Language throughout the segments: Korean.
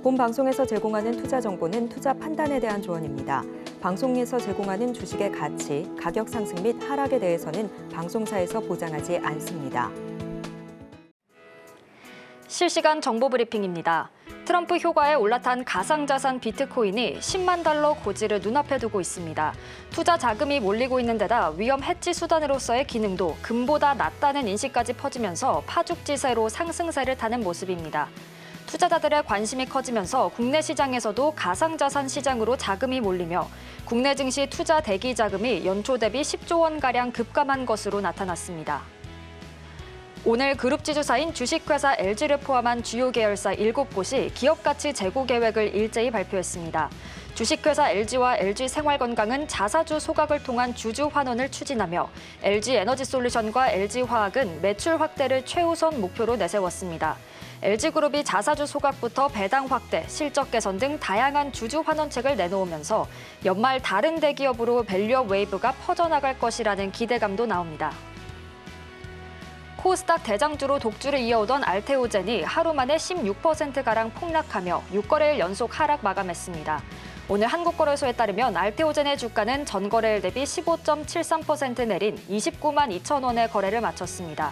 본 방송에서 제공하는 투자 정보는 투자 판단에 대한 조언입니다. 방송에서 제공하는 주식의 가치, 가격 상승 및 하락에 대해서는 방송사에서 보장하지 않습니다. 실시간 정보 브리핑입니다. 트럼프 효과에 올라탄 가상자산 비트코인이 10만 달러 고지를 눈앞에 두고 있습니다. 투자 자금이 몰리고 있는 데다 위험 해지 수단으로서의 기능도 금보다 낮다는 인식까지 퍼지면서 파죽지세로 상승세를 타는 모습입니다. 투자자들의 관심이 커지면서 국내 시장에서도 가상자산 시장으로 자금이 몰리며 국내 증시 투자 대기 자금이 연초 대비 10조 원가량 급감한 것으로 나타났습니다. 오늘 그룹 지주사인 주식회사 LG를 포함한 주요 계열사 7곳이 기업가치 재고 계획을 일제히 발표했습니다. 주식회사 LG와 LG생활건강은 자사주 소각을 통한 주주 환원을 추진하며 LG에너지솔루션과 LG화학은 매출 확대를 최우선 목표로 내세웠습니다. LG그룹이 자사주 소각부터 배당 확대, 실적 개선 등 다양한 주주 환원책을 내놓으면서 연말 다른 대기업으로 밸류업 웨이브가 퍼져나갈 것이라는 기대감도 나옵니다. 코스닥 대장주로 독주를 이어오던 알테오젠이 하루 만에 16%가량 폭락하며 6거래일 연속 하락 마감했습니다. 오늘 한국거래소에 따르면 알테오젠의 주가는 전거래일 대비 15.73% 내린 29만 2천 원의 거래를 마쳤습니다.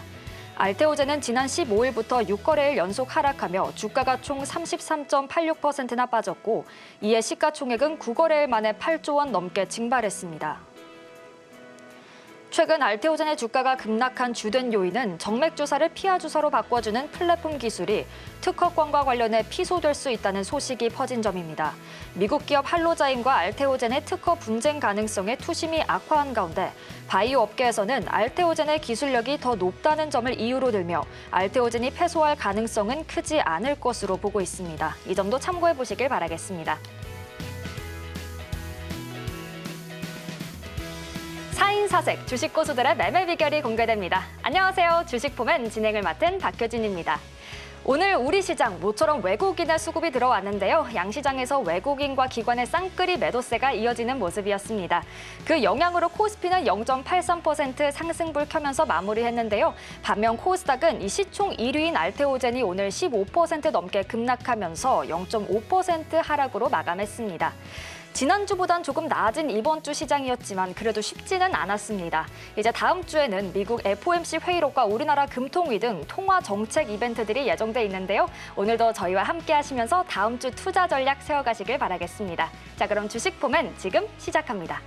알테오젠은 지난 15일부터 6거래일 연속 하락하며 주가가 총 33.86%나 빠졌고 이에 시가총액은 9거래일 만에 8조 원 넘게 증발했습니다. 최근 알테오젠의 주가가 급락한 주된 요인은 정맥 주사를 피하 주사로 바꿔주는 플랫폼 기술이 특허권과 관련해 피소될 수 있다는 소식이 퍼진 점입니다. 미국 기업 할로자임과 알테오젠의 특허 분쟁 가능성에 투심이 악화한 가운데 바이오 업계에서는 알테오젠의 기술력이 더 높다는 점을 이유로 들며 알테오젠이 패소할 가능성은 크지 않을 것으로 보고 있습니다. 이 점도 참고해 보시길 바라겠습니다. 4인 사색 주식 고수들의 매매 비결이 공개됩니다. 안녕하세요. 주식포맨 진행을 맡은 박효진입니다. 오늘 우리 시장 모처럼 외국인의 수급이 들어왔는데요. 양시장에서 외국인과 기관의 쌍끌이 매도세가 이어지는 모습이었습니다. 그 영향으로 코스피는 0.83% 상승불 켜면서 마무리했는데요. 반면 코스닥은 이 시총 1위인 알테오젠이 오늘 15% 넘게 급락하면서 0.5% 하락으로 마감했습니다. 지난주보단 조금 나아진 이번 주 시장이었지만 그래도 쉽지는 않았습니다. 이제 다음 주에는 미국 FOMC 회의록과 우리나라 금통위 등 통화 정책 이벤트들이 예정돼 있는데요. 오늘도 저희와 함께 하시면서 다음 주 투자 전략 세워가시길 바라겠습니다. 자, 그럼 주식포맨 지금 시작합니다.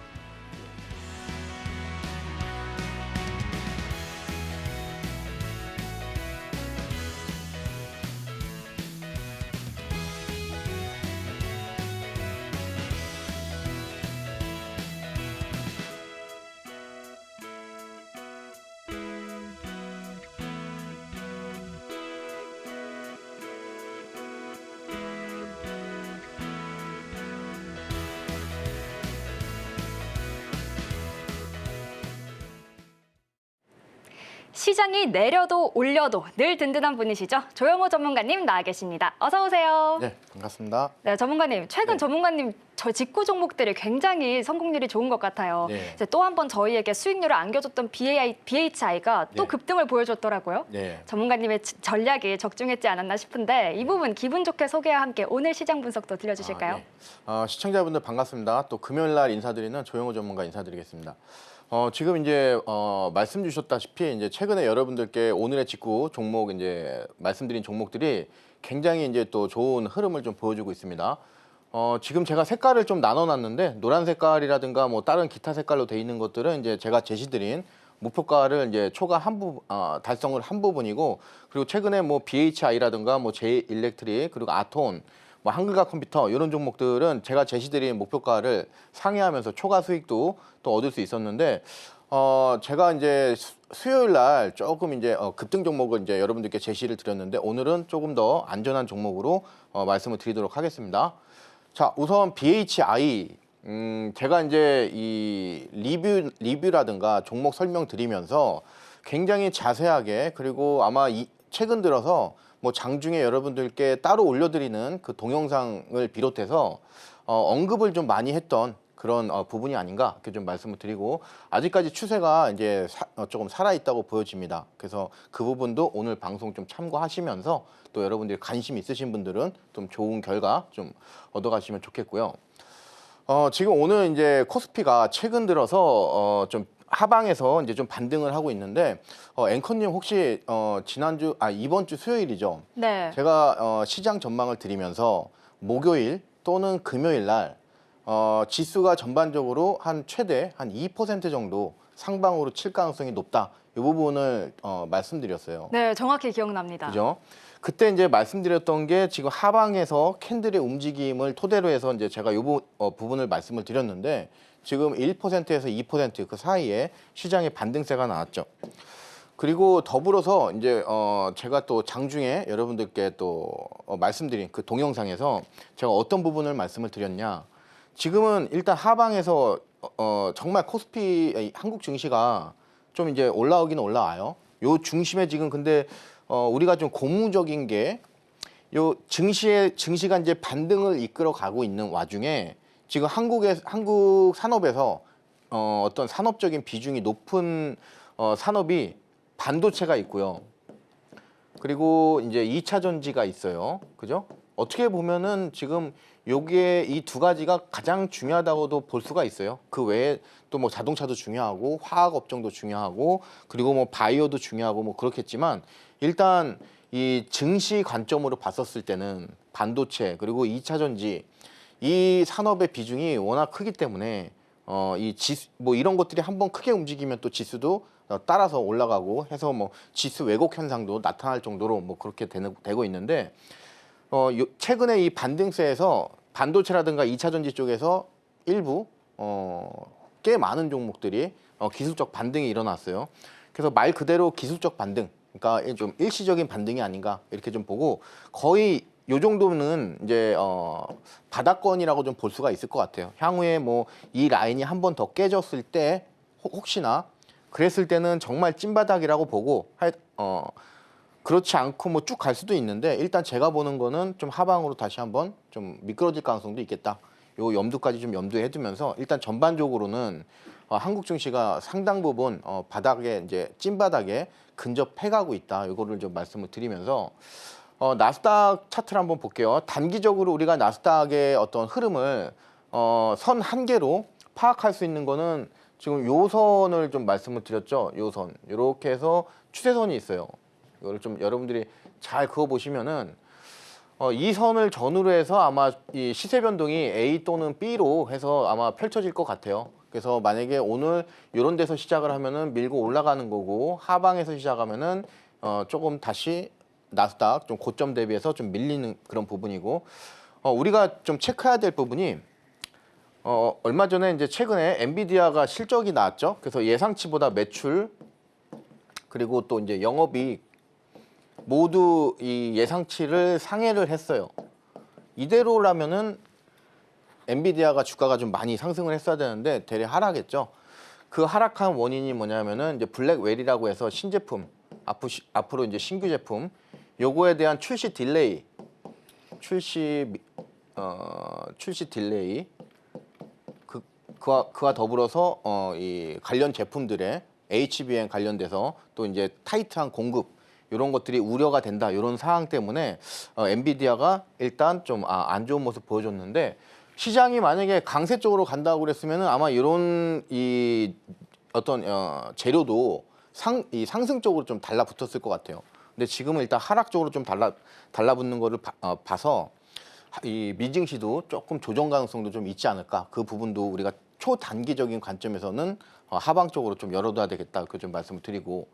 시장이 내려도 올려도 늘 든든한 분이시죠. 조영호 전문가님 나와 계십니다. 어서 오세요. 네, 반갑습니다. 네, 전문가님. 최근 전문가님 저 직구 종목들이 굉장히 성공률이 좋은 것 같아요. 이제 또 한 번 저희에게 수익률을 안겨줬던 BHI가 또 급등을 보여줬더라고요. 전문가님의 전략이 적중했지 않았나 싶은데 이 부분 기분 좋게 소개와 함께 오늘 시장 분석도 들려주실까요? 시청자분들 반갑습니다. 또 금요일 날 인사드리는 조영호 전문가 인사드리겠습니다. 지금 이제 말씀 주셨다시피 이제 최근에 여러분들께 오늘의 직구 종목 이제 말씀드린 종목들이 굉장히 이제 또 좋은 흐름을 좀 보여주고 있습니다. 지금 제가 색깔을 좀 나눠놨는데 노란 색깔이라든가 뭐 다른 기타 색깔로 돼 있는 것들은 이제 제가 제시드린 목표가를 이제 초과 달성을 한 부분이고, 그리고 최근에 뭐 BHI라든가 뭐 J-일렉트릭 그리고 아톤 뭐 한글과 컴퓨터 이런 종목들은 제가 제시드린 목표가를 상회하면서 초과 수익도 또 얻을 수 있었는데 제가 이제 수요일 날 조금 이제 급등 종목을 이제 여러분들께 제시를 드렸는데 오늘은 조금 더 안전한 종목으로 말씀을 드리도록 하겠습니다. 자, 우선 BHI 제가 이제 이 리뷰라든가 종목 설명 드리면서 굉장히 자세하게, 그리고 아마 최근 들어서 뭐 장중에 여러분들께 따로 올려드리는 그 동영상을 비롯해서 언급을 좀 많이 했던 그런 부분이 아닌가 이렇게 좀 말씀을 드리고 아직까지 추세가 이제 조금 살아 있다고 보여집니다. 그래서 그 부분도 오늘 방송 좀 참고하시면서 또 여러분들이 관심 있으신 분들은 좀 좋은 결과 좀 얻어가시면 좋겠고요. 지금 오늘 이제 코스피가 최근 들어서 좀 하방에서 이제 좀 반등을 하고 있는데 앵커님 혹시 이번 주 수요일이죠? 네. 제가 시장 전망을 드리면서 목요일 또는 금요일 날 지수가 전반적으로 최대 한 2% 정도 상방으로 칠 가능성이 높다. 이 부분을 말씀드렸어요. 네, 정확히 기억납니다. 그죠? 그때 이제 말씀드렸던 게 지금 하방에서 캔들의 움직임을 토대로 해서 이제 제가 이 부분을 말씀을 드렸는데 지금 1%에서 2% 그 사이에 시장의 반등세가 나왔죠. 그리고 더불어서 이제 제가 또 장중에 여러분들께 또 말씀드린 그 동영상에서 제가 어떤 부분을 말씀을 드렸냐. 지금은 일단 하방에서 정말 코스피 한국 증시가 좀 이제 올라오긴 올라와요. 요 중심에 지금 근데 우리가 좀 고무적인 게 요 증시가 이제 반등을 이끌어 가고 있는 와중에 지금 한국 산업에서 어떤 산업적인 비중이 높은 산업이 반도체가 있고요. 그리고 이제 2차 전지가 있어요. 그죠? 어떻게 보면은 지금 요게 이 두 가지가 가장 중요하다고도 볼 수가 있어요. 그 외에 또 뭐 자동차도 중요하고 화학 업종도 중요하고 그리고 뭐 바이오도 중요하고 뭐 그렇겠지만 일단 이 증시 관점으로 봤었을 때는 반도체 그리고 2차 전지 이 산업의 비중이 워낙 크기 때문에 이 지수 뭐 이런 것들이 한번 크게 움직이면 또 지수도 따라서 올라가고 해서 뭐 지수 왜곡 현상도 나타날 정도로 뭐 그렇게 되고 있는데 최근에 이 반등세에서 반도체라든가 2차 전지 쪽에서 일부 꽤 많은 종목들이 기술적 반등이 일어났어요. 그래서 말 그대로 기술적 반등, 그러니까 좀 일시적인 반등이 아닌가 이렇게 좀 보고 거의 요 정도는 이제 바닥권이라고 좀 볼 수가 있을 것 같아요. 향후에 뭐 이 라인이 한 번 더 깨졌을 때 혹시나 그랬을 때는 정말 찐바닥이라고 보고 그렇지 않고 뭐 쭉 갈 수도 있는데 일단 제가 보는 거는 좀 하방으로 다시 한번 좀 미끄러질 가능성도 있겠다. 요 염두까지 좀 염두에 두면서 일단 전반적으로는 한국 증시가 상당 부분 바닥에 이제 찐바닥에 근접해가고 있다. 이거를 좀 말씀을 드리면서 나스닥 차트를 한번 볼게요. 단기적으로 우리가 나스닥의 어떤 흐름을 선 한 개로 파악할 수 있는 거는 지금 요 선을 좀 말씀을 드렸죠. 요 선. 이렇게 해서 추세선이 있어요. 이거를 좀 여러분들이 잘 그어 보시면은 이 선을 전후로 해서 아마 이 시세 변동이 A 또는 B로 해서 아마 펼쳐질 것 같아요. 그래서 만약에 오늘 이런 데서 시작을 하면은 밀고 올라가는 거고 하방에서 시작하면은 조금 다시 나스닥 좀 고점 대비해서 좀 밀리는 그런 부분이고 우리가 좀 체크해야 될 부분이 얼마 전에 이제 최근에 엔비디아가 실적이 나왔죠. 그래서 예상치보다 매출 그리고 또 이제 영업이익 모두 이 예상치를 상회를 했어요. 이대로라면은 엔비디아가 주가가 좀 많이 상승을 했어야 되는데 대략 하락했죠. 그 하락한 원인이 뭐냐면은 이제 블랙웰이라고 해서 신제품 앞으로 이제 신규 제품 요거에 대한 출시 딜레이 그와 더불어서 이 관련 제품들의 HBM 관련돼서 또 이제 타이트한 공급 이런 것들이 우려가 된다. 이런 상황 때문에 엔비디아가 일단 좀 안 좋은 모습 보여줬는데 시장이 만약에 강세 쪽으로 간다고 그랬으면은 아마 이런 이 어떤 재료도 상승 쪽으로 좀 달라붙었을 것 같아요. 근데 지금은 일단 하락 쪽으로 좀 달라붙는 거를 봐서 이 미증시도 조금 조정 가능성도 좀 있지 않을까. 그 부분도 우리가 초단기적인 관점에서는 하방 쪽으로 좀 열어둬야 되겠다. 그 좀 말씀을 드리고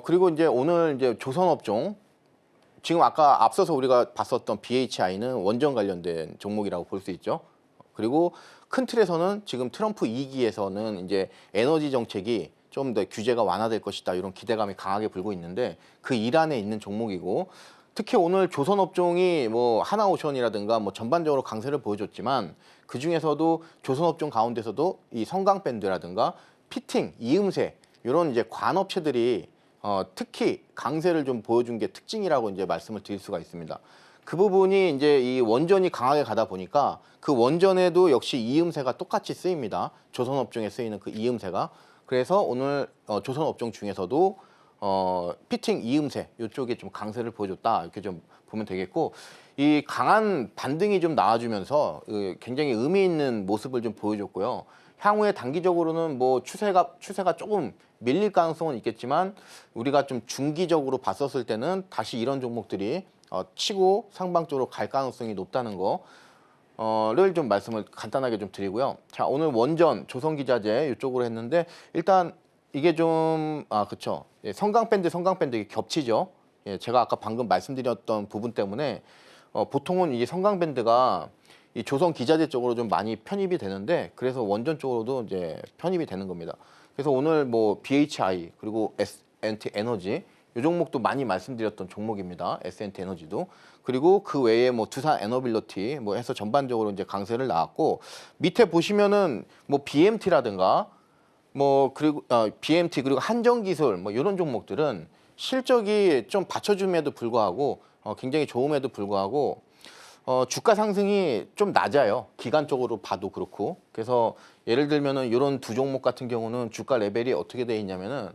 그리고 이제 오늘 이제 조선업종 지금 아까 앞서서 우리가 봤었던 BHI는 원전 관련된 종목이라고 볼 수 있죠. 그리고 큰 틀에서는 지금 트럼프 2기에서는 이제 에너지 정책이 좀 더 규제가 완화될 것이다. 이런 기대감이 강하게 불고 있는데 그 일환에 있는 종목이고 특히 오늘 조선업종이 뭐 하나오션이라든가 뭐 전반적으로 강세를 보여줬지만 그 중에서도 조선업종 가운데서도 이 성강밴드라든가 피팅, 이음새 이런 이제 관업체들이 특히 강세를 좀 보여준 게 특징이라고 이제 말씀을 드릴 수가 있습니다. 그 부분이 이제 이 원전이 강하게 가다 보니까 그 원전에도 역시 이음새가 똑같이 쓰입니다. 조선업종에 쓰이는 그 이음새가. 그래서 오늘 조선업종 중에서도 피팅 이음새 이쪽에 좀 강세를 보여줬다 이렇게 좀 보면 되겠고, 이 강한 반등이 좀 나와주면서 굉장히 의미 있는 모습을 좀 보여줬고요. 향후에 단기적으로는 뭐 추세가 조금 밀릴 가능성은 있겠지만 우리가 좀 중기적으로 봤었을 때는 다시 이런 종목들이 치고 상방적으로 갈 가능성이 높다는 거를 좀 말씀을 간단하게 좀 드리고요. 자, 오늘 원전 조선기자재 이쪽으로 했는데 일단 이게 좀 그쵸. 예, 성강밴드 이게 겹치죠. 예, 제가 아까 방금 말씀드렸던 부분 때문에 보통은 이 성강밴드가 이 조선 기자재 쪽으로 좀 많이 편입이 되는데, 그래서 원전 쪽으로도 이제 편입이 되는 겁니다. 그래서 오늘 뭐 BHI 그리고 S&T 에너지 이 종목도 많이 말씀드렸던 종목입니다. S&T 에너지도. 그리고 그 외에 뭐 두산 에너빌리티 뭐 해서 전반적으로 이제 강세를 나왔고, 밑에 보시면은 뭐 BMT라든가 뭐 그리고 BMT 그리고 한정기술 뭐 이런 종목들은 실적이 좀 받쳐줌에도 불구하고 굉장히 좋음에도 불구하고 주가 상승이 좀 낮아요. 기간적으로 봐도 그렇고. 그래서 예를 들면은 이런 두 종목 같은 경우는 주가 레벨이 어떻게 돼 있냐면은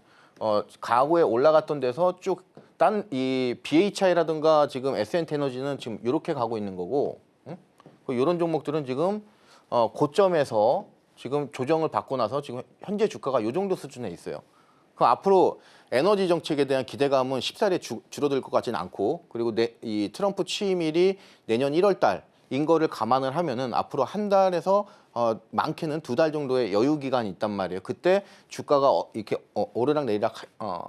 과거에 올라갔던 데서 쭉 딴 이 BHI라든가 지금 S&T 에너지는 지금 이렇게 가고 있는 거고, 이런 종목들은 지금 고점에서 지금 조정을 받고 나서 지금 현재 주가가 이 정도 수준에 있어요. 그럼 앞으로 에너지 정책에 대한 기대감은 쉽사리 줄어들 것 같지는 않고, 그리고 이 트럼프 취임일이 내년 1월 달인 거를 감안을 하면은 앞으로 한 달에서 많게는 2달 정도의 여유 기간이 있단 말이에요. 그때 주가가 이렇게 오르락 내리락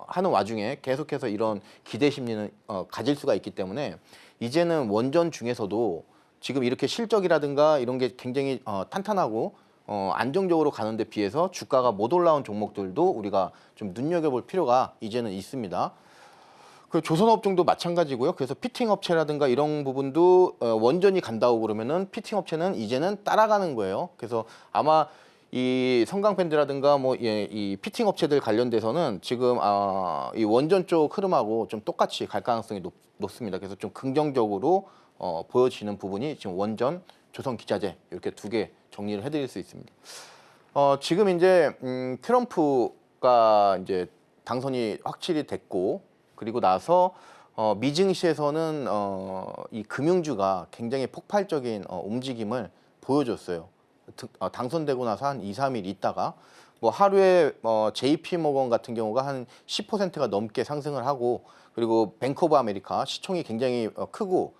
하는 와중에 계속해서 이런 기대 심리는 가질 수가 있기 때문에, 이제는 원전 중에서도 지금 이렇게 실적이라든가 이런 게 굉장히 탄탄하고 안정적으로 가는 데 비해서 주가가 못 올라온 종목들도 우리가 좀 눈여겨볼 필요가 이제는 있습니다. 그 조선업종도 마찬가지고요. 그래서 피팅 업체라든가 이런 부분도 원전이 간다고 그러면은 피팅 업체는 이제는 따라가는 거예요. 그래서 아마 이 성강밴드라든가 뭐 이 피팅 업체들 관련돼서는 지금 이 원전 쪽 흐름하고 좀 똑같이 갈 가능성이 높습니다. 그래서 좀 긍정적으로 보여지는 부분이 지금 원전, 조선기자재 이렇게 두 개 정리를 해드릴 수 있습니다. 지금 이제 트럼프가 이제 당선이 확실히 됐고, 그리고 나서 미증시에서는 이 금융주가 굉장히 폭발적인 움직임을 보여줬어요. 당선되고 나서 한 2, 3일 있다가 뭐 하루에 JP 모건 같은 경우가 한 10%가 넘게 상승을 하고, 그리고 뱅크 오브 아메리카 시총이 굉장히 크고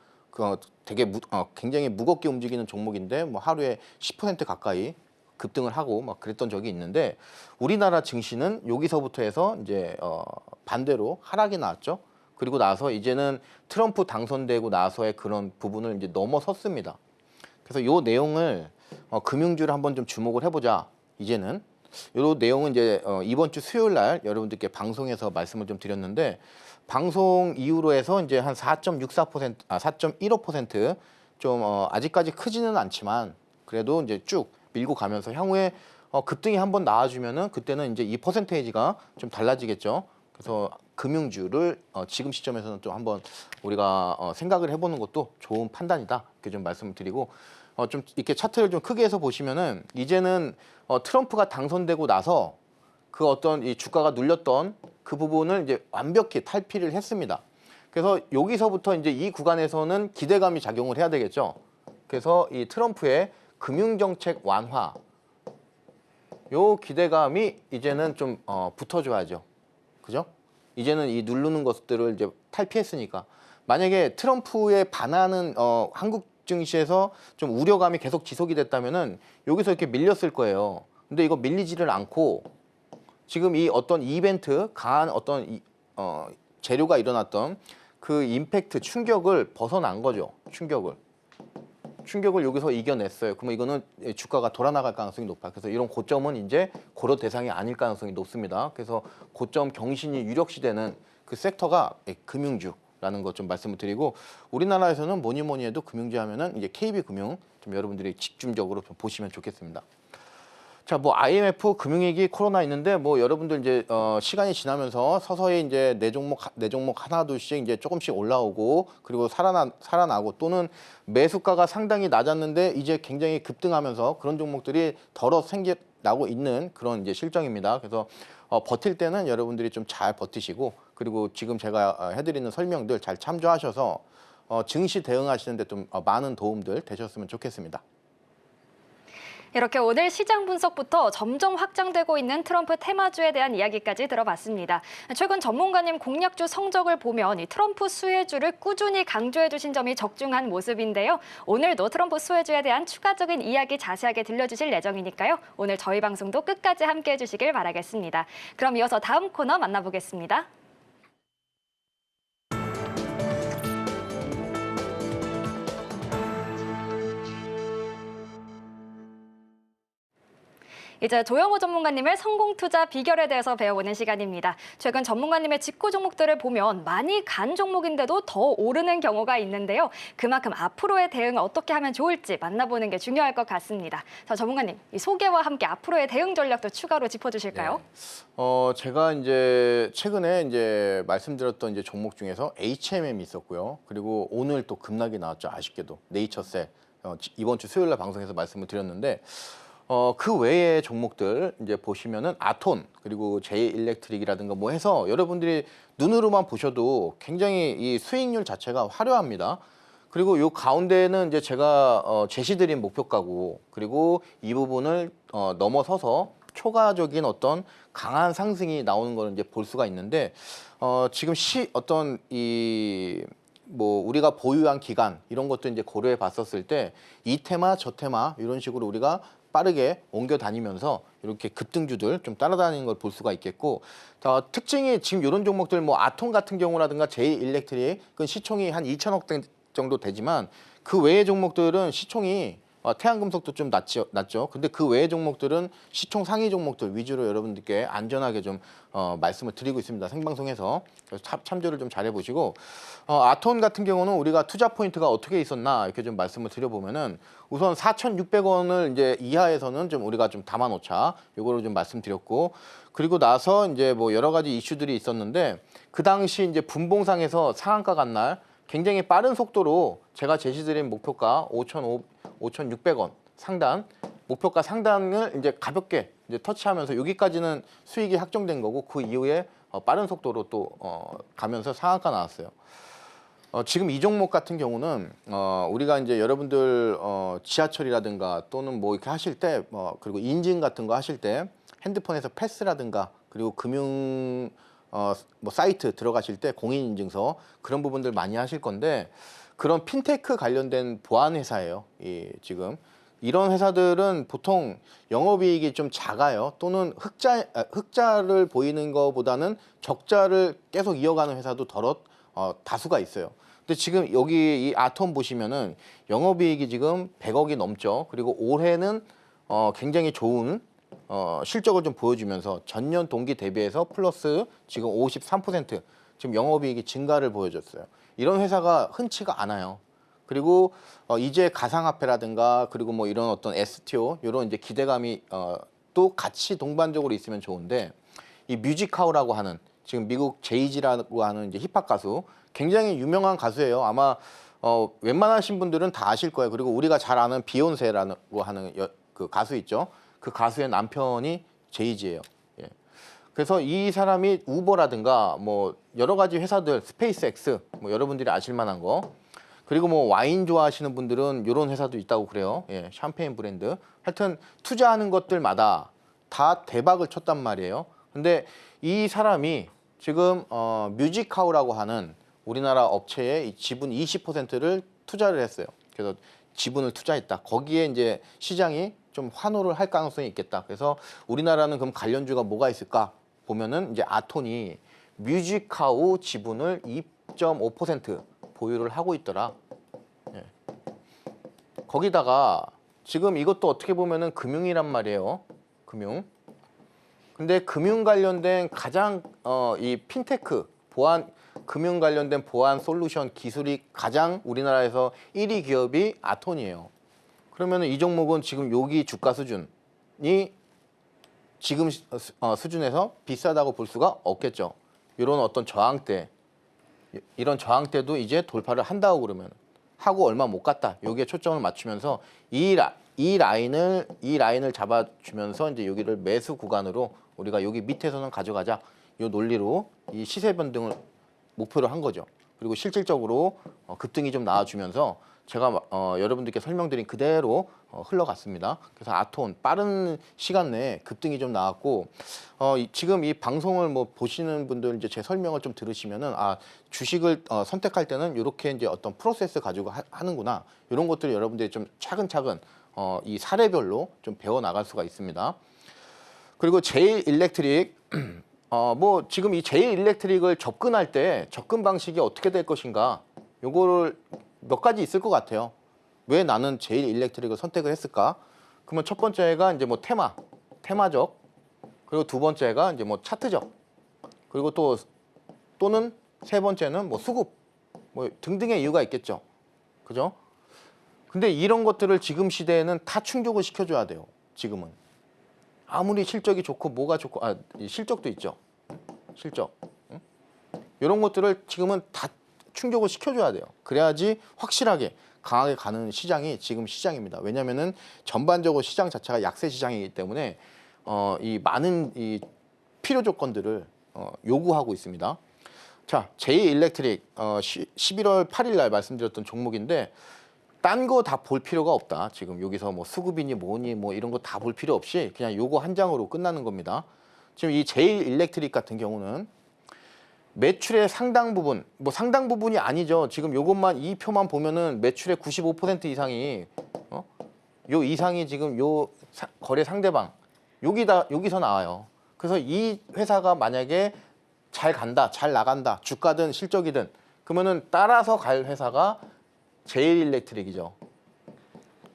되게 굉장히 무겁게 움직이는 종목인데 뭐 하루에 10% 가까이 급등을 하고 막 그랬던 적이 있는데, 우리나라 증시는 여기서부터 해서 이제 반대로 하락이 나왔죠. 그리고 나서 이제는 트럼프 당선되고 나서의 그런 부분을 이제 넘어섰습니다. 그래서 이 내용을 금융주를 한번 좀 주목을 해보자. 이제는 이 내용은 이제 이번 주 수요일 날 여러분들께 방송에서 말씀을 좀 드렸는데, 방송 이후로 해서 이제 한 4.64%, 4.15% 좀 아직까지 크지는 않지만 그래도 이제 쭉 밀고 가면서 향후에 급등이 한번 나와주면은 그때는 이제 이 퍼센테이지가 좀 달라지겠죠. 그래서 금융주를 지금 시점에서는 좀 한번 우리가 생각을 해보는 것도 좋은 판단이다. 이렇게 좀 말씀을 드리고, 좀 이렇게 차트를 좀 크게 해서 보시면은 이제는 트럼프가 당선되고 나서 그 어떤 이 주가가 눌렸던 그 부분을 이제 완벽히 탈피를 했습니다. 그래서 여기서부터 이제 이 구간에서는 기대감이 작용을 해야 되겠죠. 그래서 이 트럼프의 금융정책 완화, 요 기대감이 이제는 좀 붙어줘야죠. 그죠? 이제는 이 누르는 것들을 이제 탈피했으니까. 만약에 트럼프에 반하는 한국 증시에서 좀 우려감이 계속 지속이 됐다면은 여기서 이렇게 밀렸을 거예요. 근데 이거 밀리지를 않고 지금 이 어떤 이벤트, 강한 어떤 재료가 일어났던 그 임팩트, 충격을 벗어난 거죠. 충격을 여기서 이겨냈어요. 그러면 이거는 주가가 돌아나갈 가능성이 높아요. 그래서 이런 고점은 이제 고려 대상이 아닐 가능성이 높습니다. 그래서 고점 경신이 유력시되는 그 섹터가 금융주라는 것 좀 말씀을 드리고, 우리나라에서는 뭐니 해도 금융주 하면은 이제 KB금융 좀 여러분들이 집중적으로 좀 보시면 좋겠습니다. 자, 뭐 IMF 금융위기 코로나 있는데 뭐 여러분들 이제 시간이 지나면서 서서히 이제 네 종목 하나둘씩 이제 조금씩 올라오고 그리고 살아나고 또는 매수가가 상당히 낮았는데 이제 굉장히 급등하면서 그런 종목들이 덜어 생겨나고 있는 그런 이제 실정입니다. 그래서 버틸 때는 여러분들이 좀 잘 버티시고 그리고 지금 제가 해드리는 설명들 잘 참조하셔서 증시 대응하시는 데 좀 많은 도움들 되셨으면 좋겠습니다. 이렇게 오늘 시장 분석부터 점점 확장되고 있는 트럼프 테마주에 대한 이야기까지 들어봤습니다. 최근 전문가님 공략주 성적을 보면 이 트럼프 수혜주를 꾸준히 강조해 주신 점이 적중한 모습인데요. 오늘도 트럼프 수혜주에 대한 추가적인 이야기 자세하게 들려주실 예정이니까요. 오늘 저희 방송도 끝까지 함께해 주시길 바라겠습니다. 그럼 이어서 다음 코너 만나보겠습니다. 이제 조영호 전문가님의 성공 투자 비결에 대해서 배워보는 시간입니다. 최근 전문가님의 직구 종목들을 보면 많이 간 종목인데도 더 오르는 경우가 있는데요. 그만큼 앞으로의 대응 어떻게 하면 좋을지 만나보는 게 중요할 것 같습니다. 자, 전문가님, 이 소개와 함께 앞으로의 대응 전략도 추가로 짚어주실까요? 네. 제가 이제 최근에 이제 말씀드렸던 이제 종목 중에서 HMM이 있었고요. 그리고 오늘 또 급락이 나왔죠. 아쉽게도 네이처셀 이번 주 수요일 날 방송에서 말씀을 드렸는데. 그 외의 종목들 이제 보시면은 아톤 그리고 제이일렉트릭이라든가 뭐 해서 여러분들이 눈으로만 보셔도 굉장히 이 수익률 자체가 화려합니다. 그리고 요 가운데는 이제 제가 제시드린 목표가고 그리고 이 부분을 넘어서서 초과적인 어떤 강한 상승이 나오는 걸 이제 볼 수가 있는데 지금 어떤 뭐 우리가 보유한 기간 이런 것도 이제 고려해 봤었을 때 이 테마 저 테마 이런 식으로 우리가 빠르게 옮겨 다니면서 이렇게 급등주들 좀 따라다니는 걸 볼 수가 있겠고 특징이 지금 이런 종목들 뭐 아톰 같은 경우라든가 제이일렉트릭은 시총이 한 2천억 정도 되지만 그 외의 종목들은 시총이 태양금속도 좀 낮죠. 근데 그 외의 종목들은 시총 상위 종목들 위주로 여러분들께 안전하게 좀 말씀을 드리고 있습니다. 생방송에서 그래서 참조를 좀 잘 해보시고 아톤 같은 경우는 우리가 투자 포인트가 어떻게 있었나 이렇게 좀 말씀을 드려보면은 우선 4,600원을 이제 이하에서는 좀 우리가 좀 담아놓자 요거를 좀 말씀드렸고 그리고 나서 이제 뭐 여러 가지 이슈들이 있었는데 그 당시 이제 분봉상에서 상한가 간 날 굉장히 빠른 속도로 제가 제시드린 목표가 5,600원 상단 목표가 상단을 이제 가볍게 이제 터치하면서 여기까지는 수익이 확정된 거고 그 이후에 빠른 속도로 또 가면서 상한가 나왔어요. 지금 이 종목 같은 경우는 우리가 이제 여러분들 지하철이라든가 또는 뭐 이렇게 하실 때 그리고 인증 같은 거 하실 때 핸드폰에서 패스라든가 그리고 금융 뭐 사이트 들어가실 때 공인인증서 그런 부분들 많이 하실 건데 그런 핀테크 관련된 보안 회사예요. 지금 이런 회사들은 보통 영업이익이 좀 작아요. 또는 흑자를 보이는 것보다는 적자를 계속 이어가는 회사도 다수가 있어요. 근데 지금 여기 이 아톰 보시면은 영업이익이 지금 100억이 넘죠. 그리고 올해는 굉장히 좋은 실적을 좀 보여주면서 전년 동기 대비해서 플러스 지금 53% 지금 영업이익이 증가를 보여줬어요. 이런 회사가 흔치가 않아요. 그리고 이제 가상화폐라든가 그리고 뭐 이런 어떤 STO 이런 이제 기대감이 또 같이 동반적으로 있으면 좋은데 이 뮤직하우라고 하는 지금 미국 제이지라고 하는 이제 힙합 가수 굉장히 유명한 가수예요. 아마 웬만하신 분들은 다 아실 거예요. 그리고 우리가 잘 아는 비욘세라고 하는 그 가수 있죠. 그 가수의 남편이 제이지예요. 예. 그래서 이 사람이 우버라든가 뭐 여러 가지 회사들 스페이스X 뭐 여러분들이 아실 만한 거 그리고 뭐 와인 좋아하시는 분들은 이런 회사도 있다고 그래요. 예, 샴페인 브랜드. 하여튼 투자하는 것들마다 다 대박을 쳤단 말이에요. 근데 이 사람이 지금 뮤직하우라고 하는 우리나라 업체의 지분 20%를 투자를 했어요. 그래서 지분을 투자했다. 거기에 이제 시장이 좀 환호를 할 가능성이 있겠다. 그래서 우리나라는 그럼 관련주가 뭐가 있을까 보면은 이제 아톤이 뮤직하우 지분을 2.5% 보유를 하고 있더라. 예. 거기다가 지금 이것도 어떻게 보면은 금융이란 말이에요. 금융. 근데 금융 관련된 가장 이 핀테크 금융 관련된 보안 솔루션 기술이 가장 우리나라에서 1위 기업이 아톤이에요. 그러면 이 종목은 지금 여기 주가 수준이 지금 수준에서 비싸다고 볼 수가 없겠죠. 이런 어떤 저항대, 이런 저항대도 이제 돌파를 한다고 그러면 하고 얼마 못 갔다. 여기에 초점을 맞추면서 이 라인을 잡아주면서 이제 여기를 매수 구간으로 우리가 여기 밑에서는 가져가자. 이 논리로 이 시세 변동을 목표로 한 거죠. 그리고 실질적으로 급등이 좀 나와주면서 제가 여러분들께 설명드린 그대로 흘러갔습니다. 그래서 아톤 빠른 시간 내에 급등이 좀 나왔고 지금 이 방송을 뭐 보시는 분들 이제 제 설명을 좀 들으시면은 주식을 선택할 때는 이렇게 이제 어떤 프로세스 가지고 하는구나 이런 것들을 여러분들이 좀 차근차근 이 사례별로 좀 배워 나갈 수가 있습니다. 그리고 제일 일렉트릭 뭐 지금 이 제일 일렉트릭을 접근할 때 접근 방식이 어떻게 될 것인가 요거를 몇 가지 있을 것 같아요. 왜 나는 제일 일렉트릭을 선택을 했을까? 그러면 첫 번째가 이제 뭐 테마적, 그리고 두 번째가 이제 뭐 차트적, 그리고 또는 세 번째는 뭐 수급, 뭐 등등의 이유가 있겠죠. 그죠? 근데 이런 것들을 지금 시대에는 다 충족을 시켜줘야 돼요. 지금은 아무리 실적이 좋고 뭐가 좋고 실적도 있죠. 실적 이런 것들을 지금은 다 충족을 시켜줘야 돼요. 그래야지 확실하게 강하게 가는 시장이 지금 시장입니다. 왜냐하면은 전반적으로 시장 자체가 약세 시장이기 때문에 이 많은 이 필요 조건들을 요구하고 있습니다. 자, 제이일렉트릭 11월 8일 날 말씀드렸던 종목인데 딴 거 다 볼 필요가 없다. 지금 여기서 뭐 수급이니 뭐니 뭐 이런 거 다 볼 필요 없이 그냥 요거 한 장으로 끝나는 겁니다. 지금 이 제이일렉트릭 같은 경우는 매출의 상당 부분, 뭐 상당 부분이 아니죠. 지금 요것만 이 표만 보면은 매출의 95% 이상이 요 이상이 지금 요 거래 상대방 여기서 나와요. 그래서 이 회사가 만약에 잘 간다, 잘 나간다, 주가든 실적이든 그러면은 따라서 갈 회사가 제일일렉트릭이죠.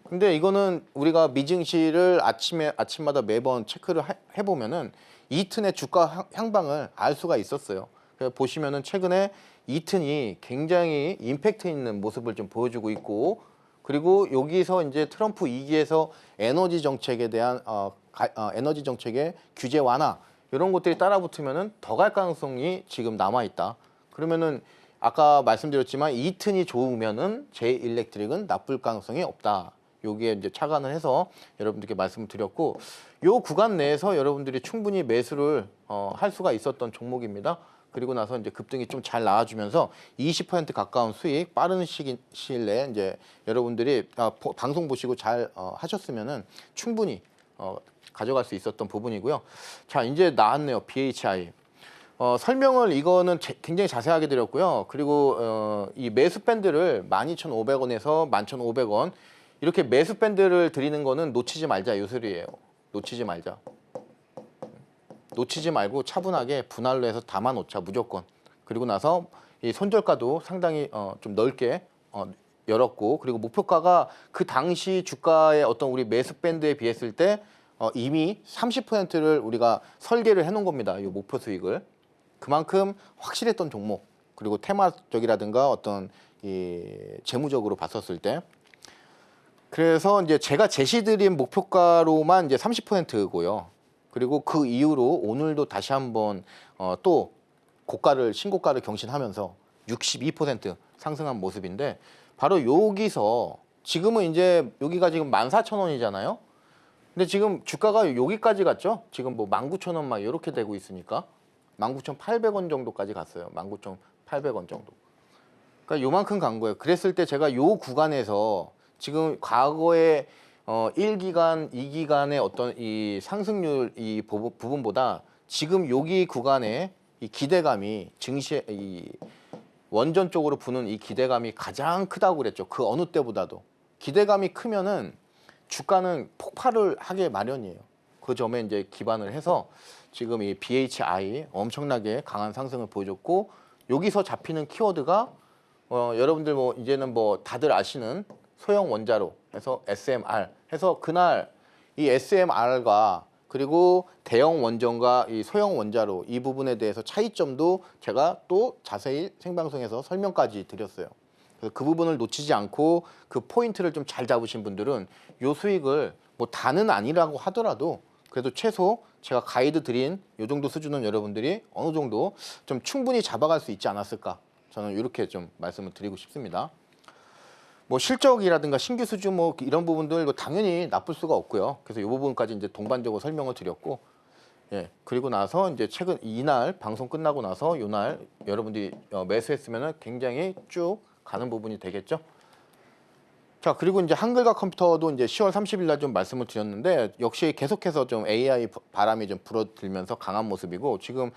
근데 이거는 우리가 미증시를 아침마다 매번 체크를 해보면은 이튼의 주가 향방을 알 수가 있었어요. 보시면은 최근에 이튼이 굉장히 임팩트 있는 모습을 좀 보여주고 있고, 그리고 여기서 이제 트럼프 2기에서 에너지 정책에 대한 에너지 정책의 규제 완화 이런 것들이 따라붙으면은 더 갈 가능성이 지금 남아 있다. 그러면은 아까 말씀드렸지만 이튼이 좋으면은 제일렉트릭은 나쁠 가능성이 없다. 여기에 이제 착안을 해서 여러분들께 말씀을 드렸고, 요 구간 내에서 여러분들이 충분히 매수를 할 수가 있었던 종목입니다. 그리고 나서 이제 급등이 좀 잘 나와주면서 20% 가까운 수익 빠른 시일 내에 이제 여러분들이 방송 보시고 잘 하셨으면은 충분히 가져갈 수 있었던 부분이고요. 자, 이제 나왔네요. BHI. 설명을 이거는 굉장히 자세하게 드렸고요. 그리고 이 매수 밴드를 12,500원에서 11,500원 이렇게 매수 밴드를 드리는 거는 놓치지 말자 이 소리예요. 놓치지 말자. 놓치지 말고 차분하게 분할로 해서 담아놓자 무조건. 그리고 나서 이 손절가도 상당히 좀 넓게 열었고, 그리고 목표가가 그 당시 주가의 어떤 우리 매수 밴드에 비했을 때 이미 30%를 우리가 설계를 해놓은 겁니다. 이 목표 수익을. 그만큼 확실했던 종목, 그리고 테마적이라든가 어떤 이 재무적으로 봤었을 때. 그래서 이제 제가 제시드린 목표가로만 이제 30%고요. 그리고 그 이후로 오늘도 다시 한번 또 신고가를 경신하면서 62% 상승한 모습인데, 바로 여기서 지금은 이제 여기가 지금 14,000원이잖아요. 근데 지금 주가가 여기까지 갔죠. 지금 뭐 19,000원 막 이렇게 되고 있으니까 19,800원 정도까지 갔어요. 19,800원 정도. 그러니까 요만큼 간 거예요. 그랬을 때 제가 요 구간에서 지금 과거에 1기간, 2기간의 어떤 이 상승률 이 부분보다 지금 여기 구간에 이 기대감이 이 원전 쪽으로 부는 이 기대감이 가장 크다고 그랬죠. 그 어느 때보다도. 기대감이 크면은 주가는 폭발을 하게 마련이에요. 그 점에 이제 기반을 해서 지금 이 BHI 엄청나게 강한 상승을 보여줬고, 여기서 잡히는 키워드가 여러분들 뭐 이제는 뭐 다들 아시는 소형 원자로 해서 SMR 해서 그날 이 SMR과 그리고 대형 원전과 이 소형 원자로 이 부분에 대해서 차이점도 제가 또 자세히 생방송에서 설명까지 드렸어요. 그래서 그 부분을 놓치지 않고 그 포인트를 좀 잘 잡으신 분들은 요 수익을 뭐 다는 아니라고 하더라도 그래도 최소 제가 가이드 드린 이 정도 수준은 여러분들이 어느 정도 좀 충분히 잡아갈 수 있지 않았을까. 저는 이렇게 좀 말씀을 드리고 싶습니다. 뭐 실적이라든가 신규 수주 뭐 이런 부분들 당연히 나쁠 수가 없고요. 그래서 이 부분까지 이제 동반적으로 설명을 드렸고, 예, 그리고 나서 이제 최근 이날 방송 끝나고 나서 이날 여러분들이 매수했으면은 굉장히 쭉 가는 부분이 되겠죠. 자, 그리고 이제 한글과 컴퓨터도 이제 10월 30일 날 좀 말씀을 드렸는데 역시 계속해서 좀 AI 바람이 좀 불어들면서 강한 모습이고, 지금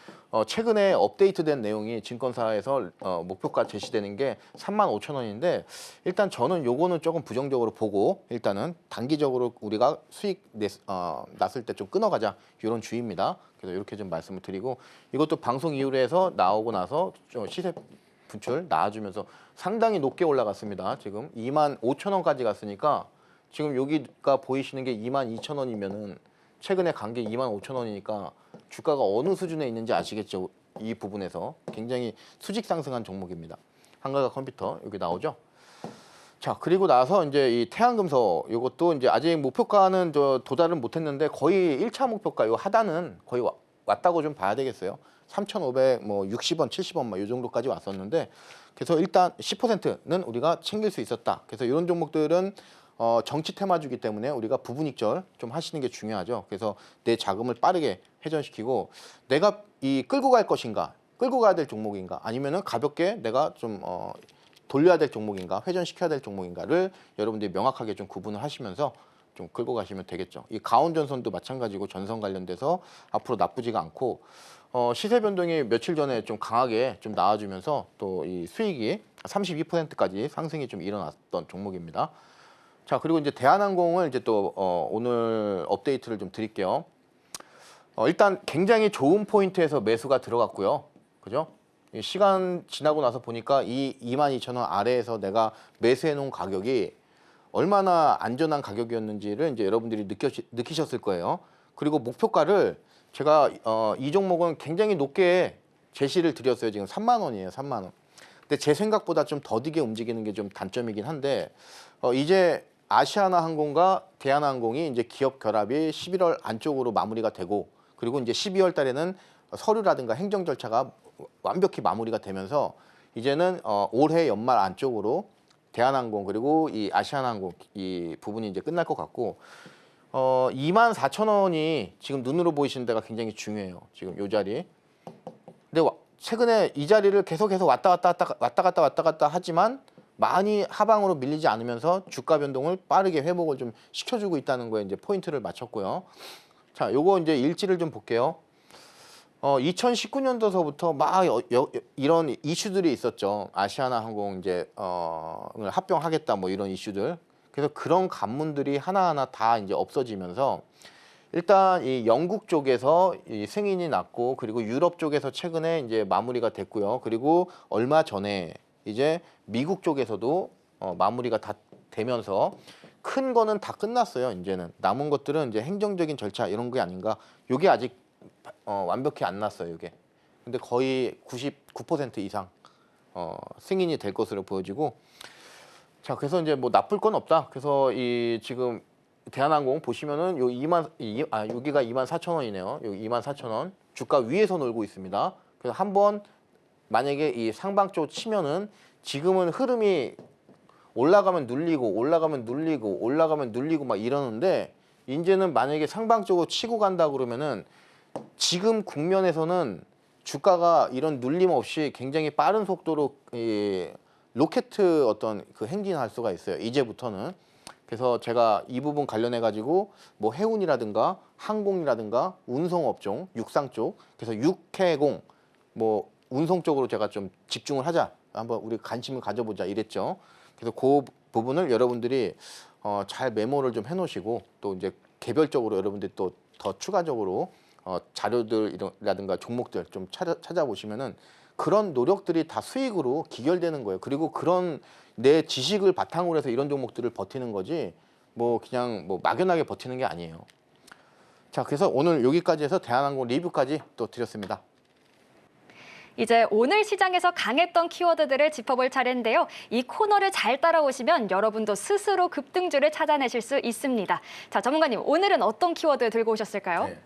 최근에 업데이트된 내용이 증권사에서 목표가 제시되는 게 35,000원인데 일단 저는 요거는 조금 부정적으로 보고 일단은 단기적으로 우리가 수익 났을 때 좀 끊어가자 이런 주의입니다. 그래서 이렇게 좀 말씀을 드리고, 이것도 방송 이후로 해서 나오고 나서 좀 시세 분출 나와주면서 상당히 높게 올라갔습니다. 지금 25,000원까지 갔으니까 지금 여기가 보이시는 게 22,000원이면은 최근에 간 게 25,000원이니까 주가가 어느 수준에 있는지 아시겠죠? 이 부분에서 굉장히 수직 상승한 종목입니다. 한글과 컴퓨터 여기 나오죠? 자, 그리고 나서 이제 이 태양금속 이것도 이제 아직 목표가는 도달은 못했는데 거의 1차 목표가 요 하단은 거의 왔다고 좀 봐야 되겠어요. 3,500, 뭐 60원, 70원 막 이 정도까지 왔었는데, 그래서 일단 10%는 우리가 챙길 수 있었다. 그래서 이런 종목들은 정치 테마주기 때문에 우리가 부분익절 좀 하시는 게 중요하죠. 그래서 내 자금을 빠르게 회전시키고 내가 이 끌고 갈 것인가, 끌고 가야 될 종목인가, 아니면은 가볍게 내가 좀 돌려야 될 종목인가, 회전시켜야 될 종목인가를 여러분들이 명확하게 좀 구분을 하시면서 좀 끌고 가시면 되겠죠. 이 가온전선도 마찬가지고 전선 관련돼서 앞으로 나쁘지가 않고 시세 변동이 며칠 전에 좀 강하게 좀 나와주면서 또 이 수익이 32%까지 상승이 좀 일어났던 종목입니다. 자, 그리고 이제 대한항공을 이제 또 오늘 업데이트를 좀 드릴게요. 일단 굉장히 좋은 포인트에서 매수가 들어갔고요. 그죠? 이 시간 지나고 나서 보니까 이 22,000원 아래에서 내가 매수해 놓은 가격이 얼마나 안전한 가격이었는지를 이제 여러분들이 느끼셨을 거예요. 그리고 목표가를 제가 이 종목은 굉장히 높게 제시를 드렸어요. 지금 3만 원이에요. 3만 원. 근데 제 생각보다 좀 더디게 움직이는 게 좀 단점이긴 한데 이제 아시아나항공과 대한항공이 이제 기업 결합이 11월 안쪽으로 마무리가 되고, 그리고 이제 12월 달에는 서류라든가 행정 절차가 완벽히 마무리가 되면서 이제는 올해 연말 안쪽으로 대한항공 그리고 이 아시아나항공 이 부분이 이제 끝날 것 같고, 24,000원이 지금 눈으로 보이시는 데가 굉장히 중요해요. 지금 이 자리. 근데 최근에 이 자리를 계속해서 왔다 갔다 하지만 많이 하방으로 밀리지 않으면서 주가 변동을 빠르게 회복을 좀 시켜주고 있다는 거에 이제 포인트를 맞췄고요. 자, 요거 이제 일지를 좀 볼게요. 2019년도서부터 막 이런 이슈들이 있었죠. 아시아나항공 이제 합병하겠다 뭐 이런 이슈들. 그래서 그런 관문들이 하나하나 다 이제 없어지면서 일단 이 영국 쪽에서 이 승인이 났고, 그리고 유럽 쪽에서 최근에 이제 마무리가 됐고요. 그리고 얼마 전에 이제 미국 쪽에서도 마무리가 다 되면서 큰 거는 다 끝났어요. 이제는 남은 것들은 이제 행정적인 절차 이런 게 아닌가. 요게 아직 완벽히 안 났어요. 이게. 근데 거의 99% 이상 승인이 될 것으로 보여지고, 자, 그래서 이제 뭐 나쁠 건 없다. 그래서 이 지금 대한항공 보시면은 요 여기가 24,000원이네요. 여기 24,000원 주가 위에서 놀고 있습니다. 그래서 한번 만약에 이 상방 쪽 치면은 지금은 흐름이 올라가면 눌리고 올라가면 눌리고 올라가면 눌리고 막 이러는데, 이제는 만약에 상방 쪽으로 치고 간다 그러면은 지금 국면에서는 주가가 이런 눌림 없이 굉장히 빠른 속도로 로켓 어떤 그 행진할 수가 있어요. 이제부터는. 그래서 제가 이 부분 관련해 가지고 뭐 해운이라든가 항공이라든가 운송 업종, 육상 쪽, 그래서 육해공 뭐 운송 쪽으로 제가 좀 집중을 하자. 한번 우리 관심을 가져보자 이랬죠. 그래서 그 부분을 여러분들이 잘 메모를 좀 해놓으시고, 또 이제 개별적으로 여러분들이 또 더 추가적으로 자료들이라든가 종목들 좀 찾아보시면은 그런 노력들이 다 수익으로 기결되는 거예요. 그리고 그런 내 지식을 바탕으로 해서 이런 종목들을 버티는 거지 뭐 그냥 뭐 막연하게 버티는 게 아니에요. 자, 그래서 오늘 여기까지 해서 대한항공 리뷰까지 또 드렸습니다. 이제 오늘 시장에서 강했던 키워드들을 짚어볼 차례인데요. 이 코너를 잘 따라오시면 여러분도 스스로 급등주를 찾아내실 수 있습니다. 자, 전문가님, 오늘은 어떤 키워드 들고 오셨을까요? 네.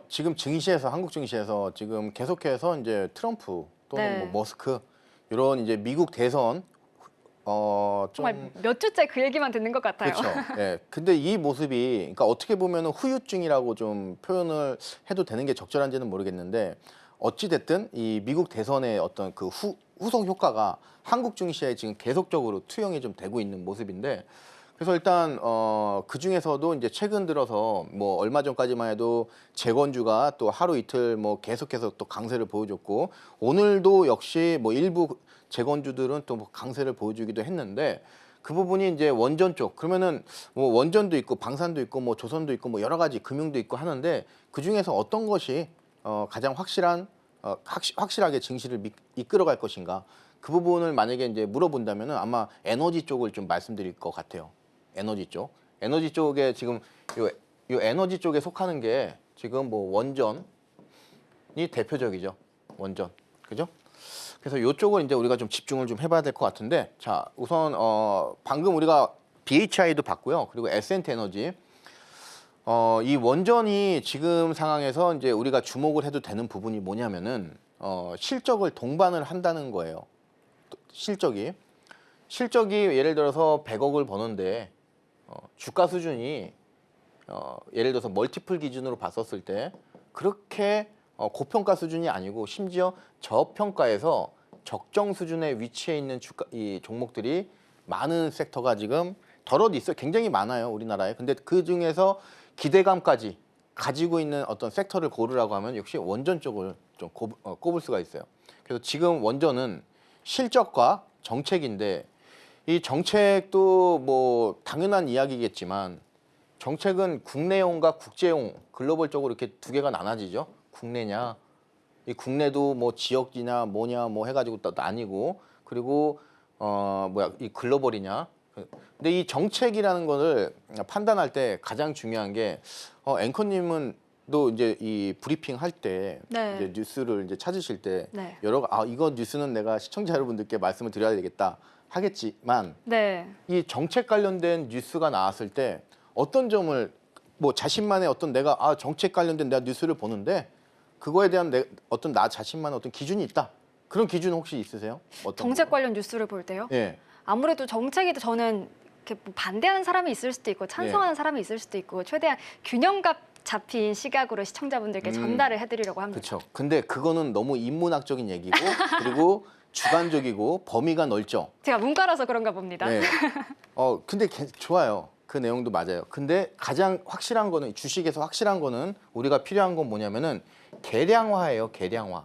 지금 증시에서 한국 증시에서 지금 계속해서 이제 트럼프 또는 네. 뭐 머스크 이런 이제 미국 대선 좀 정말 몇 주째 그 얘기만 듣는 것 같아요. 그렇죠. 예. 근데 이 모습이 그러니까 어떻게 보면은 후유증이라고 좀 표현을 해도 되는 게 적절한지는 모르겠는데 어찌 됐든 이 미국 대선의 어떤 그 후속 효과가 한국 증시에 지금 계속적으로 투영이 좀 되고 있는 모습인데 그래서 일단 그 중에서도 이제 최근 들어서 뭐 얼마 전까지만 해도 재건주가 또 하루 이틀 뭐 계속해서 또 강세를 보여줬고 오늘도 역시 뭐 일부 재건주들은 또 뭐 강세를 보여주기도 했는데 그 부분이 이제 원전 쪽 그러면은 뭐 원전도 있고 방산도 있고 뭐 조선도 있고 뭐 여러 가지 금융도 있고 하는데 그 중에서 어떤 것이 가장 확실하게 증시를 이끌어갈 것인가 그 부분을 만약에 이제 물어본다면은 아마 에너지 쪽을 좀 말씀드릴 것 같아요. 에너지 쪽에 지금 요 에너지 쪽에 속하는 게 지금 뭐 원전이 대표적이죠. 원전, 그죠? 그래서 이쪽을 이제 우리가 좀 집중을 좀 해봐야 될 것 같은데, 자 우선 방금 우리가 BHI도 봤고요, 그리고 에센트 에너지, 이 원전이 지금 상황에서 이제 우리가 주목을 해도 되는 부분이 뭐냐면은 실적을 동반을 한다는 거예요. 실적이 예를 들어서 100억을 버는데 주가 수준이 예를 들어서 멀티플 기준으로 봤었을 때 그렇게 고평가 수준이 아니고 심지어 저평가에서 적정 수준에 위치해 있는 이 종목들이 많은 섹터가 지금 덜어도 있어요. 굉장히 많아요, 우리나라에. 근데 그 중에서 기대감까지 가지고 있는 어떤 섹터를 고르라고 하면 역시 원전 쪽을 좀 꼽을 수가 있어요. 그래서 지금 원전은 실적과 정책인데 이 정책도 뭐 당연한 이야기겠지만 정책은 국내용과 국제용 글로벌적으로 이렇게 두 개가 나눠지죠. 국내냐, 이 국내도 뭐 지역이냐 뭐냐 뭐 해가지고 또 나뉘고 그리고 이 글로벌이냐. 근데 이 정책이라는 거를 판단할 때 가장 중요한 게 앵커님은 또 이제 이 브리핑 할 때 네. 이제 뉴스를 이제 찾으실 때 네. 이거 뉴스는 내가 시청자 여러분들께 말씀을 드려야 되겠다 하겠지만 네. 이 정책 관련된 뉴스가 나왔을 때 어떤 점을 뭐 자신만의 어떤 내가 정책 관련된 내가 뉴스를 보는데 그거에 대한 어떤 나 자신만의 어떤 기준이 있다. 그런 기준 혹시 있으세요? 어떤 정책 거? 관련 뉴스를 볼 때요? 예. 아무래도 정책이 저는 이렇게 뭐 반대하는 사람이 있을 수도 있고 찬성하는 사람이 있을 수도 있고 최대한 균형감 잡힌 시각으로 시청자분들께 전달을 해드리려고 합니다. 그렇죠. 근데 그거는 너무 인문학적인 얘기고 그리고 주관적이고 범위가 넓죠. 제가 문과라서 그런가 봅니다. 네. 근데 좋아요. 그 내용도 맞아요. 근데 가장 확실한 거는 주식에서 확실한 거는 우리가 필요한 건 뭐냐면은 계량화예요. 계량화.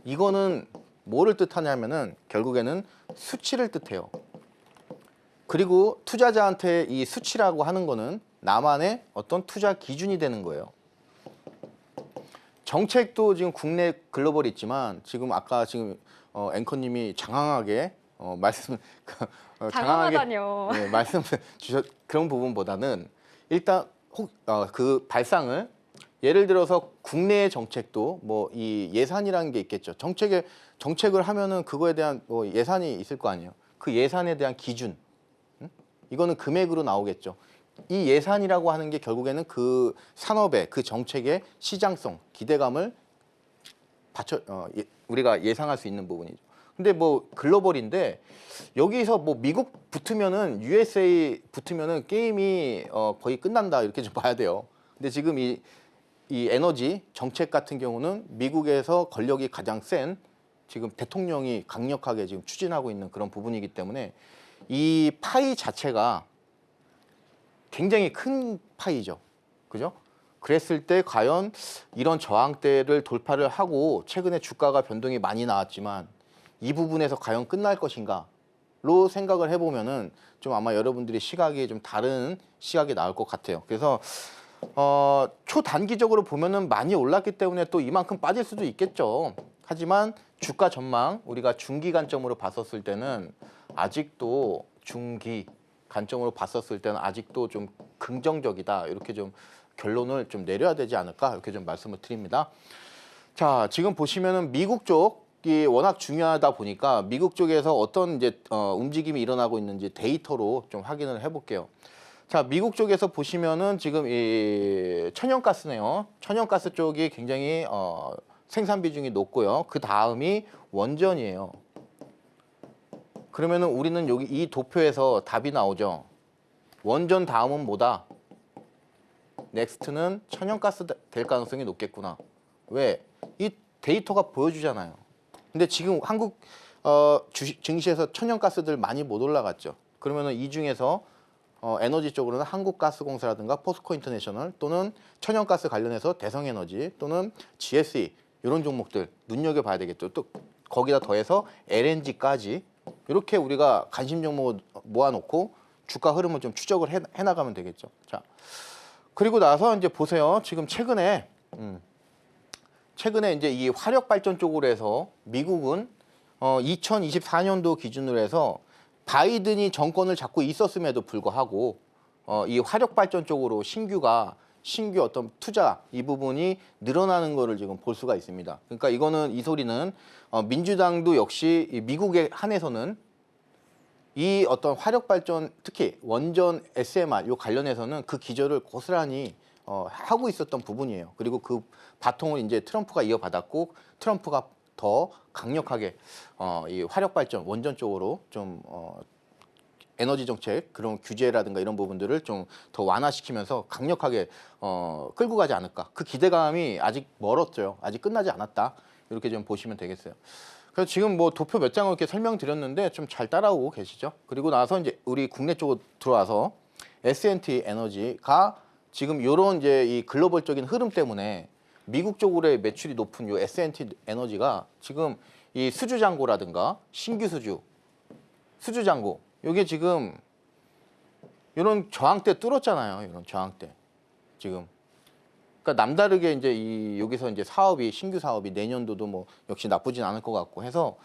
이거는 뭐를 뜻하냐면은 결국에는 수치를 뜻해요. 그리고 투자자한테 이 수치라고 하는 거는 나만의 어떤 투자 기준이 되는 거예요. 정책도 지금 국내 글로벌이 있지만 지금 아까 지금 앵커님이 장황하게 장황하다뇨. 네, 말씀 주셨 그런 부분보다는 일단 그 발상을 예를 들어서 국내의 정책도 뭐 이 예산이라는 게 있겠죠. 정책을 하면은 그거에 대한 뭐 예산이 있을 거 아니에요. 그 예산에 대한 기준, 이거는 금액으로 나오겠죠. 이 예산이라고 하는 게 결국에는 그 산업의 그 정책의 시장성, 기대감을 우리가 예상할 수 있는 부분이죠. 근데 뭐 글로벌인데 여기서 뭐 미국 붙으면은 USA 붙으면은 게임이 거의 끝난다 이렇게 좀 봐야 돼요. 근데 지금 이 에너지 정책 같은 경우는 미국에서 권력이 가장 센 지금 대통령이 강력하게 지금 추진하고 있는 그런 부분이기 때문에 이 파이 자체가 굉장히 큰 파이죠. 그죠? 그랬을 때 과연 이런 저항대를 돌파를 하고 최근에 주가가 변동이 많이 나왔지만 이 부분에서 과연 끝날 것인가로 생각을 해보면은 좀 아마 여러분들이 시각이 좀 다른 시각이 나올 것 같아요. 그래서 초단기적으로 보면은 많이 올랐기 때문에 또 이만큼 빠질 수도 있겠죠. 하지만 주가 전망 우리가 중기 관점으로 봤었을 때는 아직도 중기 관점으로 봤었을 때는 아직도 좀 긍정적이다 이렇게 좀 결론을 좀 내려야 되지 않을까 이렇게 좀 말씀을 드립니다. 자, 지금 보시면은 미국 쪽이 워낙 중요하다 보니까 미국 쪽에서 어떤 이제 움직임이 일어나고 있는지 데이터로 좀 확인을 해볼게요. 자, 미국 쪽에서 보시면은 지금 이 천연가스네요. 천연가스 쪽이 굉장히 생산 비중이 높고요. 그 다음이 원전이에요. 그러면은 우리는 여기 이 도표에서 답이 나오죠. 원전 다음은 뭐다? 넥스트는 천연가스 될 가능성이 높겠구나. 왜? 이 데이터가 보여주잖아요. 근데 지금 한국 증시에서 천연가스들 많이 못 올라갔죠. 그러면은 이 중에서 에너지 쪽으로는 한국가스공사라든가 포스코 인터내셔널 또는 천연가스 관련해서 대성에너지 또는 GSE 이런 종목들 눈여겨봐야 되겠죠. 또 거기다 더해서 LNG까지 이렇게 우리가 관심 종목을 모아놓고 주가 흐름을 좀 추적을 해나가면 되겠죠. 자, 그리고 나서 이제 보세요. 지금 최근에 이제 이 화력 발전 쪽으로 해서 미국은 2024년도 기준으로 해서 바이든이 정권을 잡고 있었음에도 불구하고 이 화력 발전 쪽으로 신규 어떤 투자 이 부분이 늘어나는 거를 지금 볼 수가 있습니다. 그러니까 이 소리는 민주당도 역시 이 미국에 한해서는 이 어떤 화력 발전 특히 원전 SMR 요 관련해서는 그 기조를 고스란히 하고 있었던 부분이에요. 그리고 그 바통을 이제 트럼프가 이어받았고 트럼프가 더 강력하게 이 화력 발전 원전 쪽으로 좀 에너지 정책 그런 규제라든가 이런 부분들을 좀 더 완화시키면서 강력하게 끌고 가지 않을까. 그 기대감이 아직 멀었죠. 아직 끝나지 않았다. 이렇게 좀 보시면 되겠어요. 그래서 지금 뭐 도표 몇 장을 이렇게 설명드렸는데 좀 잘 따라오고 계시죠. 그리고 나서 이제 우리 국내 쪽으로 들어와서 S&T 에너지가 지금 요런 이제 이 글로벌적인 흐름 때문에 미국 쪽으로의 매출이 높은 요 S&T 에너지가 지금 이 수주 잔고라든가 신규 수주 잔고 요게 지금 이런 저항대 뚫었잖아요. 이런 저항대 지금. 그러니까 남다르게 이제 여기서 이제 신규 사업이 내년도도 뭐 역시 나쁘진 않을 것 같고 해서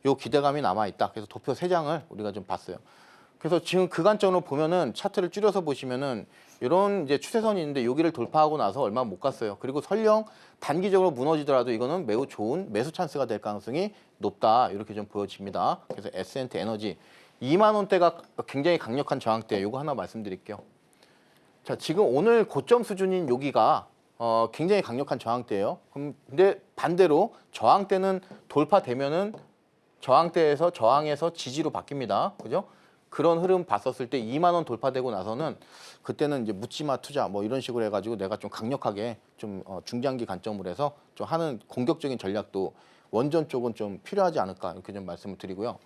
요 기대감이 남아 있다. 그래서 도표 3장을 우리가 좀 봤어요. 그래서 지금 그 관점으로 보면은 차트를 줄여서 보시면은 이런 이제 추세선이 있는데 여기를 돌파하고 나서 얼마 못 갔어요. 그리고 설령 단기적으로 무너지더라도 이거는 매우 좋은 매수 찬스가 될 가능성이 높다. 이렇게 좀 보여집니다. 그래서 S&T 에너지 2만 원대가 굉장히 강력한 저항대. 요거 하나 말씀드릴게요. 자, 지금 오늘 고점 수준인 여기가 굉장히 강력한 저항대예요. 근데 반대로 저항대는 돌파되면은 저항에서 지지로 바뀝니다. 그죠? 그런 흐름 봤었을 때 2만 원 돌파되고 나서는 그때는 이제 묻지마 투자 뭐 이런 식으로 해가지고 내가 좀 강력하게 좀 중장기 관점으로 해서 좀 하는 공격적인 전략도 원전 쪽은 좀 필요하지 않을까 이렇게 좀 말씀을 드리고요.